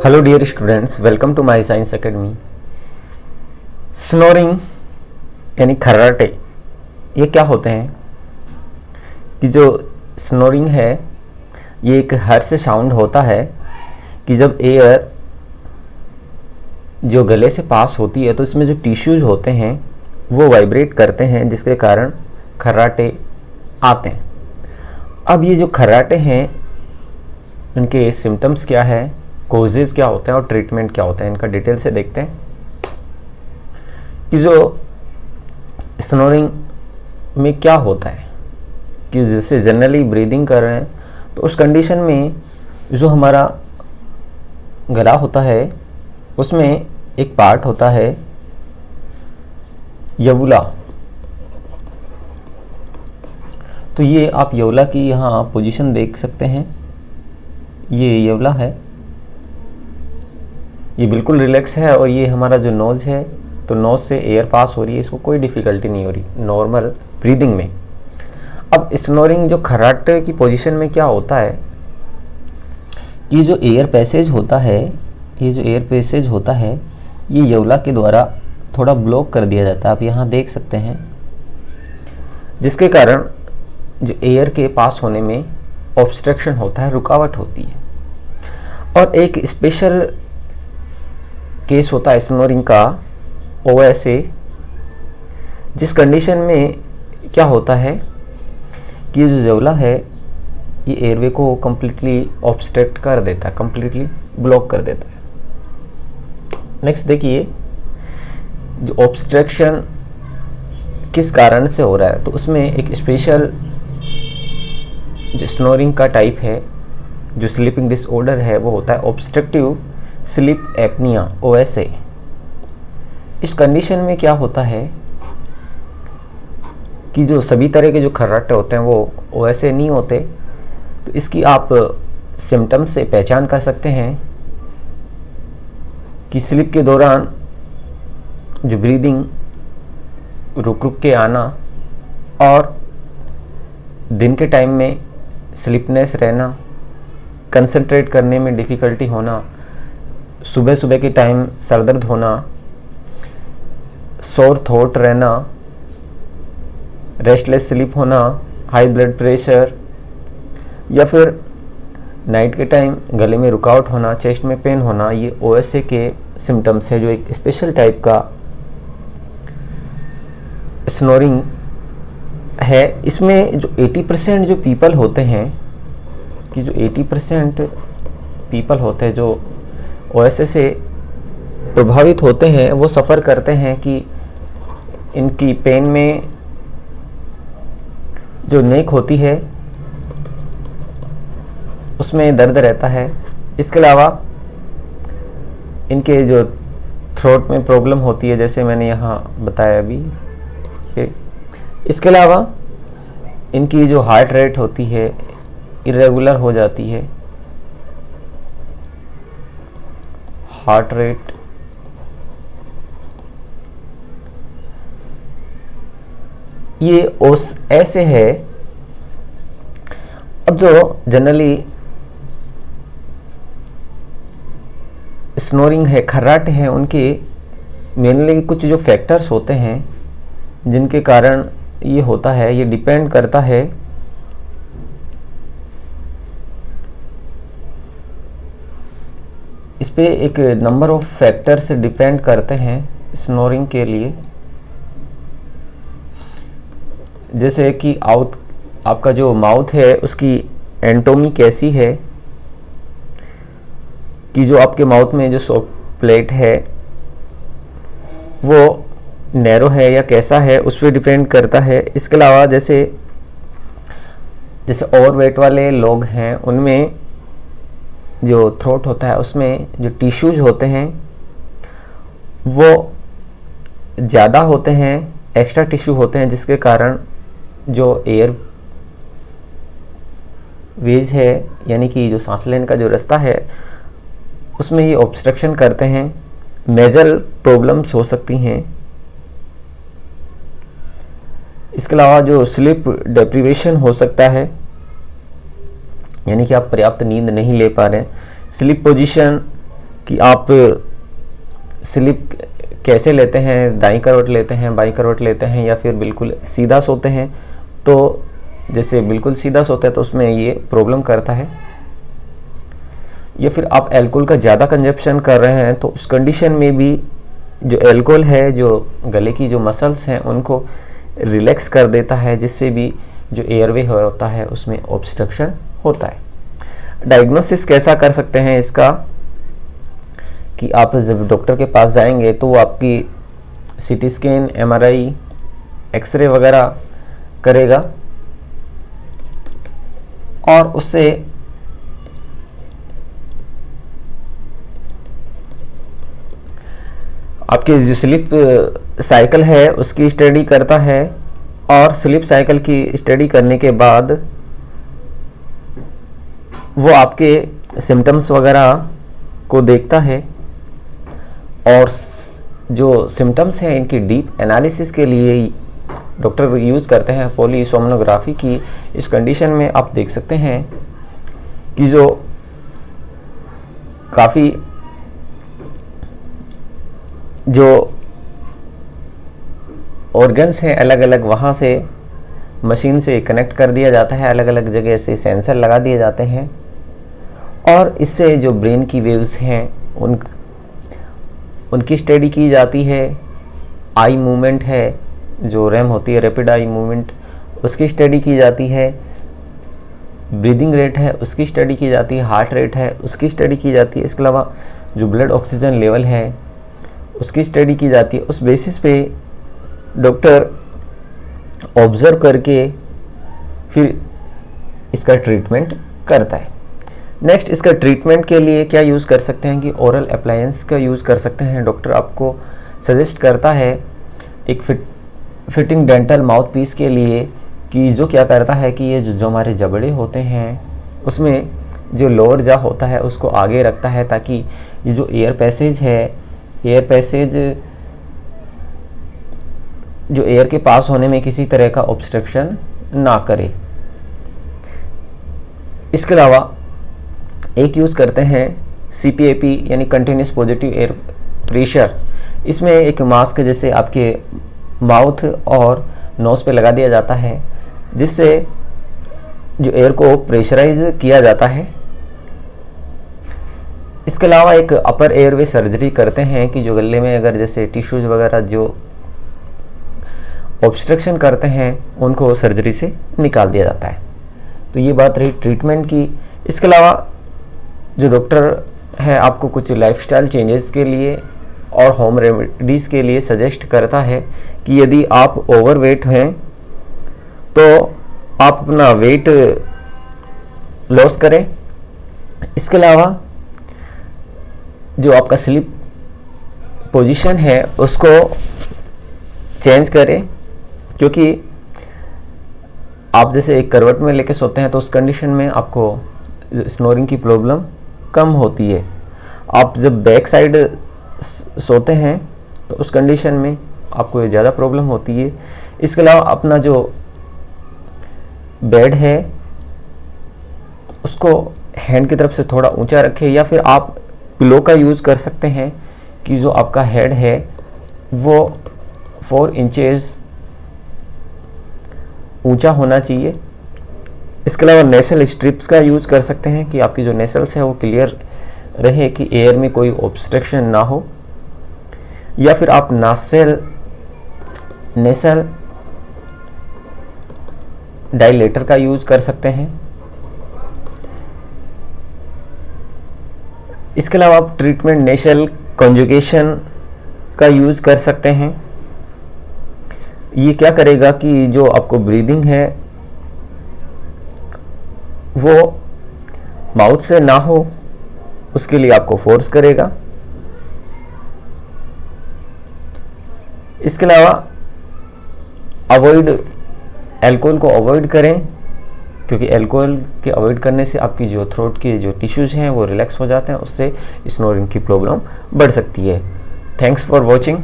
Hello dear students, welcome to my science academy. Snoring यानी खर्राटे, ये क्या होते हैं कि जो स्नोरिंग है ये एक हर्ष साउंड होता है कि जब एयर जो गले से पास होती है तो इसमें जो टिश्यूज होते हैं वो वाइब्रेट करते हैं, जिसके कारण खर्राटे आते हैं। अब ये जो खर्राटे हैं इनके सिम्टम्स क्या है, कोजेज़ क्या होते हैं और ट्रीटमेंट क्या होता है, इनका डिटेल से देखते हैं। कि जो स्नोरिंग में क्या होता है कि जैसे जनरली ब्रीदिंग कर रहे हैं तो उस कंडीशन में जो हमारा गला होता है उसमें एक पार्ट होता है यवुला। तो ये आप यवला की यहाँ पोजीशन देख सकते हैं, ये यवला है, ये बिल्कुल रिलैक्स है और ये हमारा जो नोज़ है तो नोज़ से एयर पास हो रही है, इसको कोई डिफ़िकल्टी नहीं हो रही नॉर्मल ब्रीदिंग में। अब स्नोरिंग जो खर्राटे की पोजीशन में क्या होता है कि जो एयर पैसेज होता है, ये जो एयर पैसेज होता है ये यवला के द्वारा थोड़ा ब्लॉक कर दिया जाता है, आप यहाँ देख सकते हैं, जिसके कारण जो एयर के पास होने में ऑब्स्ट्रक्शन होता है, रुकावट होती है। और एक स्पेशल केस होता है स्नोरिंग का, OSA, जिस कंडीशन में क्या होता है कि जो यवला है ये एयरवे को कम्प्लीटली ऑब्स्ट्रक्ट कर देता है, कम्प्लीटली ब्लॉक कर देता है। नेक्स्ट देखिए, जो ऑब्स्ट्रक्शन किस कारण से हो रहा है तो उसमें एक स्पेशल जो स्नोरिंग का टाइप है, जो स्लीपिंग डिसऑर्डर है, वो होता है ऑब्स्ट्रक्टिव स्लीप एपनिया, OSA। इस कंडीशन में क्या होता है कि जो सभी तरह के जो खर्राटे होते हैं वो OSA नहीं होते, तो इसकी आप सिम्टम से पहचान कर सकते हैं कि स्लीप के दौरान जो ब्रीदिंग रुक रुक के आना और दिन के टाइम में स्लीपनेस रहना, कंसंट्रेट करने में डिफ़िकल्टी होना, सुबह सुबह के टाइम सर दर्द होना, सोर थ्रोट रहना, रेस्टलेस स्लीप होना, हाई ब्लड प्रेशर, या फिर नाइट के टाइम गले में रुकावट होना, चेस्ट में पेन होना, ये OSA के सिम्टम्स है, जो एक स्पेशल टाइप का स्नोरिंग है। इसमें जो 80% जो पीपल होते हैं कि जो 80% पीपल होते हैं जो OSA से प्रभावित होते हैं, वो सफ़र करते हैं कि इनकी पेन में जो नेक होती है उसमें दर्द रहता है। इसके अलावा इनके जो थ्रोट में प्रॉब्लम होती है, जैसे मैंने यहाँ बताया अभी ये। इसके अलावा इनकी जो हार्ट रेट होती है इरेगुलर हो जाती है, हार्ट रेट ये ऐसे है। अब जो जनरली स्नोरिंग है, खर्राटे हैं, उनके मेनली कुछ जो फैक्टर्स होते हैं जिनके कारण ये होता है, ये डिपेंड करता है इस पे एक नंबर ऑफ फैक्टर्स डिपेंड करते हैं स्नोरिंग के लिए। जैसे कि आपका जो माउथ है उसकी एंटोमी कैसी है, कि जो आपके माउथ में जो सॉफ्ट प्लेट है वो नैरो है या कैसा है, उस पर डिपेंड करता है। इसके अलावा जैसे ओवरवेट वाले लोग हैं उनमें जो थ्रोट होता है उसमें जो टिश्यूज होते हैं वो ज़्यादा होते हैं, एक्स्ट्रा टिश्यू होते हैं, जिसके कारण जो एयर वेज है यानी कि जो सांस लेने का जो रास्ता है उसमें ये ऑब्स्ट्रक्शन करते हैं। नेजल प्रॉब्लम्स हो सकती हैं। इसके अलावा जो स्लीप डेप्रिवेशन हो सकता है, यानी कि आप पर्याप्त नींद नहीं ले पा रहे हैं, स्लीप पोजीशन कि आप स्लिप कैसे लेते हैं, दाईं करवट लेते हैं, बाईं करवट लेते हैं, या फिर बिल्कुल सीधा सोते हैं। तो जैसे बिल्कुल सीधा सोते हैं तो उसमें ये प्रॉब्लम करता है, या फिर आप अल्कोहल का ज़्यादा कंजप्शन कर रहे हैं तो उस कंडीशन में भी जो अल्कोहल है जो गले की जो मसल्स हैं उनको रिलैक्स कर देता है, जिससे भी जो एयरवे होता है उसमें ऑब्स्ट्रक्शन होता है। डायग्नोसिस कैसा कर सकते हैं इसका, कि आप जब डॉक्टर के पास जाएंगे तो वो आपकी सीटी स्कैन, एमआरआई, एक्सरे वगैरह करेगा और उससे आपकी जो स्लीप साइकिल है उसकी स्टडी करता है, और स्लीप साइकिल की स्टडी करने के बाद वो आपके सिम्टम्स वगैरह को देखता है, और जो सिम्टम्स हैं इनकी डीप एनालिसिस के लिए डॉक्टर यूज़ करते हैं पॉलीसोमनोग्राफी की। इस कंडीशन में आप देख सकते हैं कि जो काफ़ी जो ऑर्गन्स हैं अलग अलग, वहाँ से मशीन से कनेक्ट कर दिया जाता है, अलग अलग जगह से सेंसर लगा दिए जाते हैं, और इससे जो ब्रेन की वेव्स हैं उनकी स्टडी की जाती है। आई मूवमेंट है, जो रैम होती है, रैपिड आई मूवमेंट, उसकी स्टडी की जाती है। ब्रीदिंग रेट है उसकी स्टडी की जाती है, हार्ट रेट है उसकी स्टडी की जाती है। इसके अलावा जो ब्लड ऑक्सीजन लेवल है उसकी स्टडी की जाती है। उस बेसिस पे डॉक्टर ऑब्जर्व करके फिर इसका ट्रीटमेंट करता है। नेक्स्ट, इसका ट्रीटमेंट के लिए क्या यूज़ कर सकते हैं कि ओरल अप्लायंस का यूज़ कर सकते हैं। डॉक्टर आपको सजेस्ट करता है एक फिटिंग डेंटल माउथ पीस के लिए, कि जो क्या करता है कि ये जो हमारे जबड़े होते हैं उसमें जो लोअर जा होता है उसको आगे रखता है, ताकि ये जो एयर पैसेज है, एयर पैसेज जो एयर के पास होने में किसी तरह का ऑब्स्ट्रक्शन ना करे। इसके अलावा एक यूज़ करते हैं CPAP यानी कंटिन्यूस पॉजिटिव एयर प्रेशर। इसमें एक मास्क जैसे आपके माउथ और नोज़ पे लगा दिया जाता है, जिससे जो एयर को प्रेशराइज किया जाता है। इसके अलावा एक अपर एयरवे सर्जरी करते हैं कि जो गले में अगर जैसे टिश्यूज वगैरह जो ऑब्स्ट्रक्शन करते हैं उनको सर्जरी से निकाल दिया जाता है। तो ये बात रही ट्रीटमेंट की। इसके अलावा जो डॉक्टर है आपको कुछ लाइफस्टाइल चेंजेस के लिए और होम रेमेडीज़ के लिए सजेस्ट करता है कि यदि आप ओवरवेट हैं तो आप अपना वेट लॉस करें। इसके अलावा जो आपका स्लीप पोजीशन है उसको चेंज करें, क्योंकि आप जैसे एक करवट में लेके सोते हैं तो उस कंडीशन में आपको स्नोरिंग की प्रॉब्लम कम होती है। आप जब बैक साइड सोते हैं तो उस कंडीशन में आपको ज़्यादा प्रॉब्लम होती है। इसके अलावा अपना जो बेड है उसको हैंड की तरफ से थोड़ा ऊंचा रखें, या फिर आप पिलो का यूज़ कर सकते हैं कि जो आपका हेड है वो 4 इंचेस ऊंचा होना चाहिए। इसके अलावा नेसल स्ट्रिप्स का यूज़ कर सकते हैं कि आपकी जो नेसल्स है वो क्लियर रहे, कि एयर में कोई ऑब्स्ट्रक्शन ना हो। या फिर आप नेसल डायलेटर का यूज़ कर सकते हैं। इसके अलावा आप ट्रीटमेंट नेशल कॉन्जुगेशन का यूज़ कर सकते हैं। ये क्या करेगा कि जो आपको ब्रीदिंग है वो माउथ से ना हो, उसके लिए आपको फोर्स करेगा। इसके अलावा अल्कोहल को अवॉइड करें, क्योंकि अल्कोहल के अवॉइड करने से आपकी जो थ्रोट के जो टिश्यूज़ हैं वो रिलैक्स हो जाते हैं, उससे स्नोरिंग की प्रॉब्लम बढ़ सकती है। Thanks for watching.